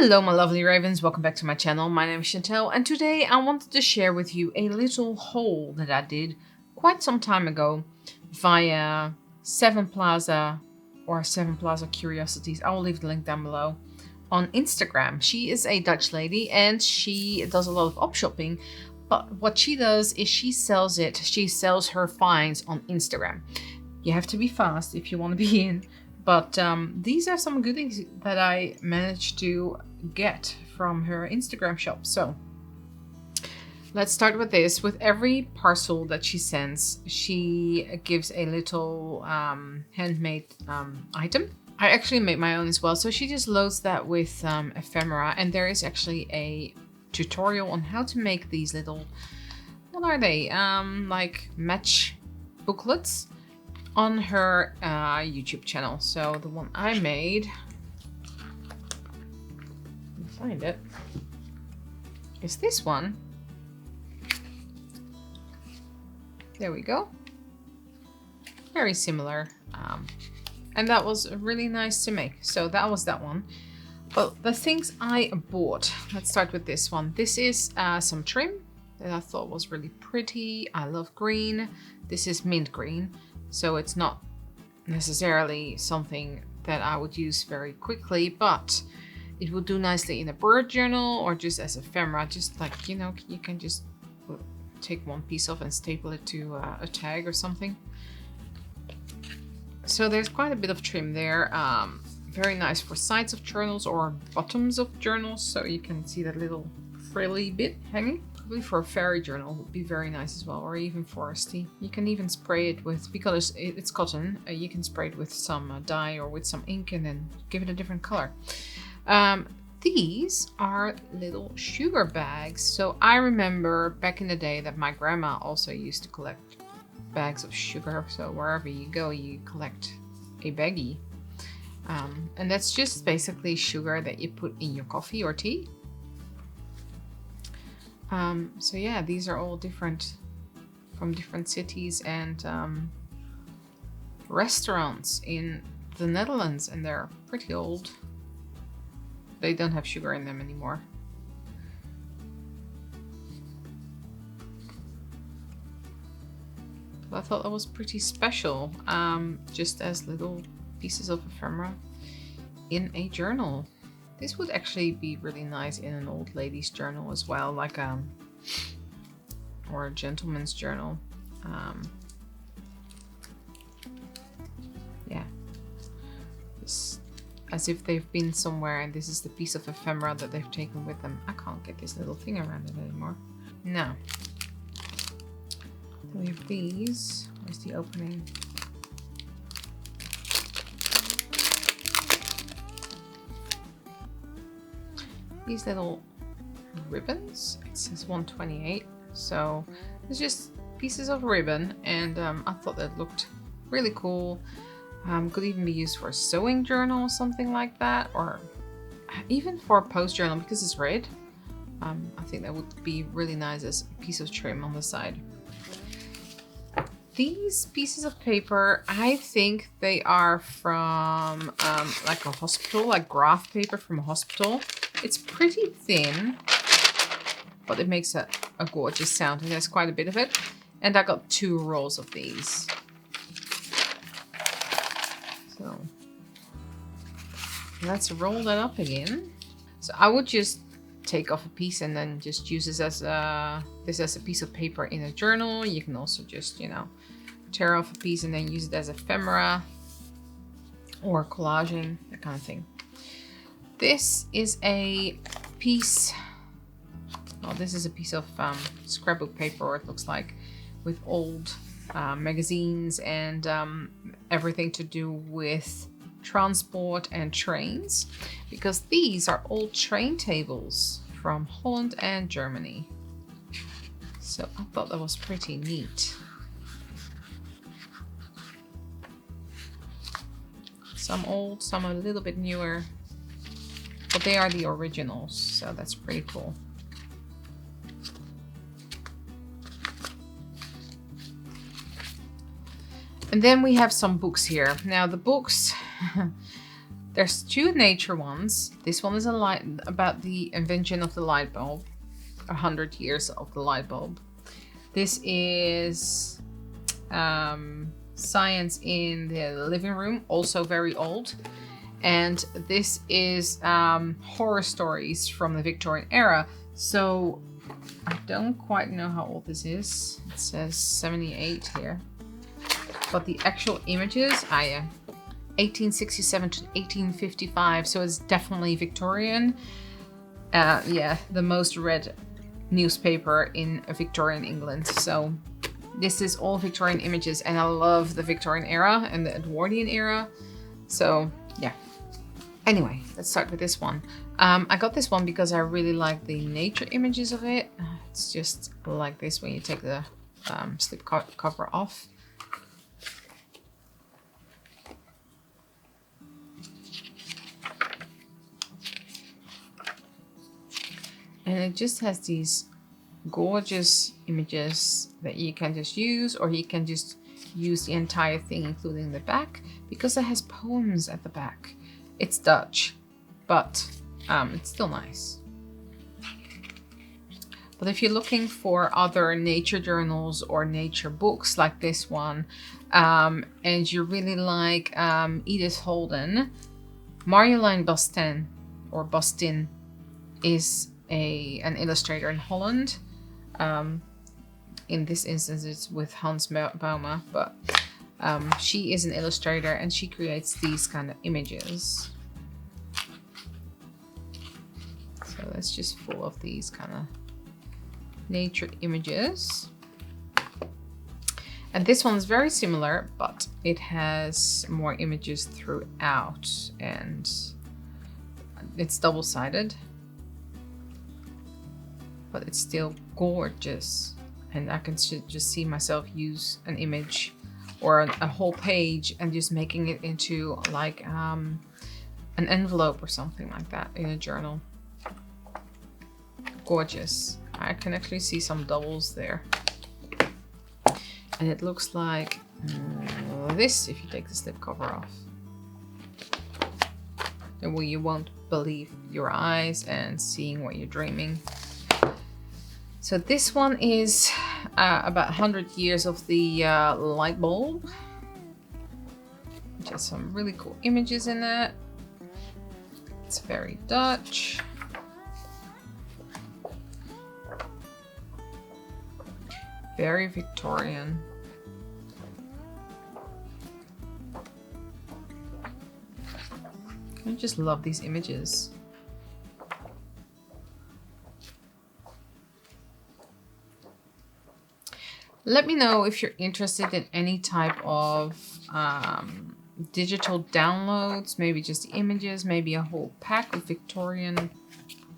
Hello my lovely ravens, welcome back to my channel. My name is Chantel and today I wanted to share with you a little haul that I did quite some time ago via 7Plaza or 7Plaza Curiosities. I will leave the link down below on Instagram. She is a Dutch lady and she does a lot of op shopping, but what she does is she sells her finds on Instagram. You have to be fast if you want to be in. But these are some goodies that I managed to get from her Instagram shop. So let's start with this. With every parcel that she sends, she gives a little handmade item. I actually made my own as well. So she just loads that with ephemera. And there is actually a tutorial on how to make these little, what are they? Like match booklets on her YouTube channel. So the one I made, find it, is this one. There we go. Very similar. And that was really nice to make. So that was that one. But the things I bought, let's start with this one. This is some trim that I thought was really pretty. I love green. This is mint green. So it's not necessarily something that I would use very quickly, but it would do nicely in a bird journal or just as ephemera. Just like, you know, you can just take one piece off and staple it to a tag or something. So there's quite a bit of trim there. Very nice for sides of journals or bottoms of journals. So you can see that little frilly bit hanging. Probably for a fairy journal would be very nice as well, or even foresty. You can even spray it with, because it's cotton, you can spray it with some dye or with some ink and then give it a different color. These are little sugar bags. So I remember back in the day that my grandma also used to collect bags of sugar. So wherever you go, you collect a baggie. And that's just basically sugar that you put in your coffee or tea. So yeah, these are all different from different cities and restaurants in the Netherlands, and they're pretty old. They don't have sugar in them anymore. But I thought that was pretty special, just as little pieces of ephemera in a journal. This would actually be really nice in an old lady's journal as well, like or a gentleman's journal. Yeah, just as if they've been somewhere and this is the piece of ephemera that they've taken with them. I can't get this little thing around it anymore. Now, we have these. Where's the opening? These little ribbons. It says 128, so it's just pieces of ribbon, and I thought that looked really cool. Could even be used for a sewing journal or something like that, or even for a post journal because it's red. I think that would be really nice as a piece of trim on the side. These pieces of paper, I think they are from like a hospital, like graph paper from a hospital. It's pretty thin, but it makes a gorgeous sound, and there's quite a bit of it. And I got 2 rolls of these. So let's roll that up again. So I would just take off a piece and then just use this as a piece of paper in a journal. You can also just, you know, tear off a piece and then use it as ephemera or collaging, that kind of thing. This is a piece, well, this is a piece of scrapbook paper, it looks like, with old magazines and everything to do with transport and trains, because these are old train tables from Holland and Germany. So I thought that was pretty neat. Some old, some a little bit newer, but they are the originals, so that's pretty cool. And then we have some books here. Now the books, There's two nature ones. This one is about the invention of the light bulb, 100 years of the light bulb. This is science in the living room, also very old. And this is horror stories from the Victorian era. So I don't quite know how old this is. It says 78 here. But the actual images, 1867 to 1855. So it's definitely Victorian. Yeah, the most read newspaper in Victorian England. So this is all Victorian images, and I love the Victorian era and the Edwardian era. So yeah. Anyway, let's start with this one. I got this one because I really like the nature images of it. It's just like this when you take the slip cover off. And it just has these gorgeous images that you can just use, or you can just use the entire thing, including the back, because it has poems at the back. It's Dutch, but it's still nice. But if you're looking for other nature journals or nature books like this one, and you really like Edith Holden, Marjolein Bostin is an illustrator in Holland. In this instance, it's with Hans Baumer, but she is an illustrator and she creates these kind of images. So that's just full of these kind of nature images. And this one's very similar, but it has more images throughout, and it's double-sided. But it's still gorgeous, and I can just see myself use an image or a whole page and just making it into like an envelope or something like that in a journal. Gorgeous. I can actually see some doubles there, and it looks like this if you take the slipcover off. And well, you won't believe your eyes and seeing what you're dreaming. So this one is about 100 years of the light bulb, which has some really cool images in it. It's very Dutch. Very Victorian. I just love these images. Let me know if you're interested in any type of digital downloads, maybe just the images, maybe a whole pack of Victorian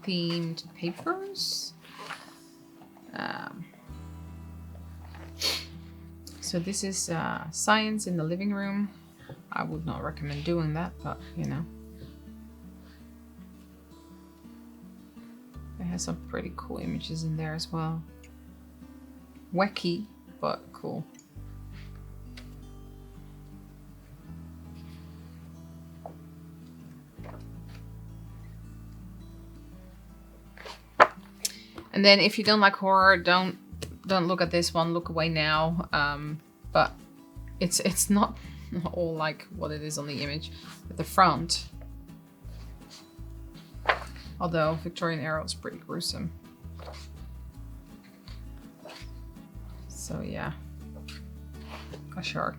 themed papers. So this is science in the living room. I would not recommend doing that, but you know. It has some pretty cool images in there as well. Wacky, but cool. And then if you don't like horror, don't look at this one, look away now. But it's not all like what it is on the image at the front. Although Victorian era is pretty gruesome. So yeah, a shark.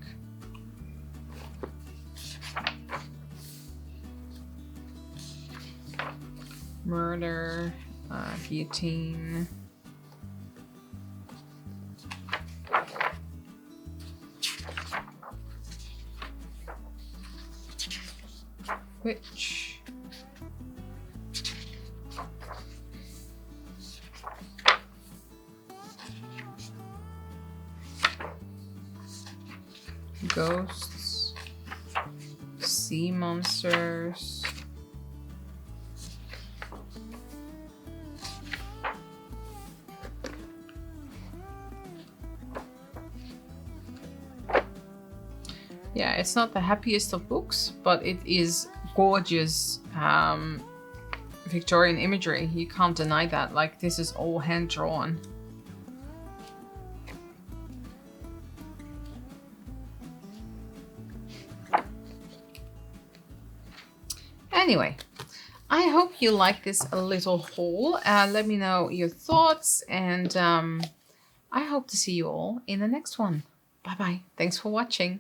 Murder, guillotine. Witch. Ghosts, sea monsters, yeah, it's not the happiest of books, but it is gorgeous Victorian imagery. You can't deny that. Like, this is all hand drawn. Anyway, I hope you like this little haul. Let me know your thoughts, and I hope to see you all in the next one. Bye bye. Thanks for watching.